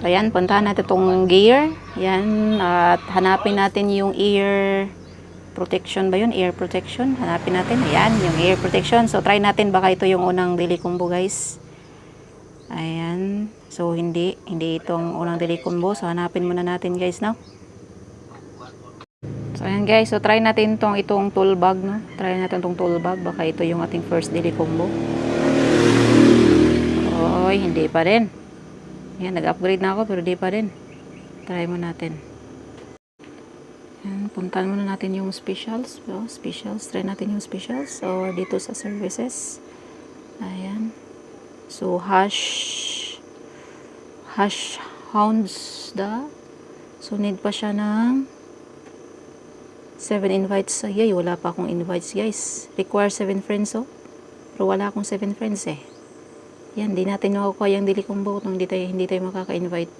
So, ayan, puntahan natin itong gear. Ayan, at hanapin natin yung ear protection ba yun? Ear protection. Hanapin natin. Ayan, yung ear protection. So, try natin. Baka ito yung unang daily combo, guys. Ayan. So, hindi itong unang daily combo. So, hanapin muna natin, guys, no? So, ayan, guys. So, try natin itong tool bag, no? Try natin itong tool bag. Baka ito yung ating first daily combo. Oy, hindi pa rin. Ayan, nag-upgrade na ako pero di pa rin. Try mo natin. Ayan, puntahan muna natin yung specials. So, specials. Try natin yung specials. So, dito sa services. Ayan. So, hash hounds da. So, need pa siya ng 7 invites. Yay, wala pa akong invites, guys. Require 7 friends, oh. Pero wala akong 7 friends, eh. Yan, di natin makukuha yung daily combo kung hindi tayo makaka-invite.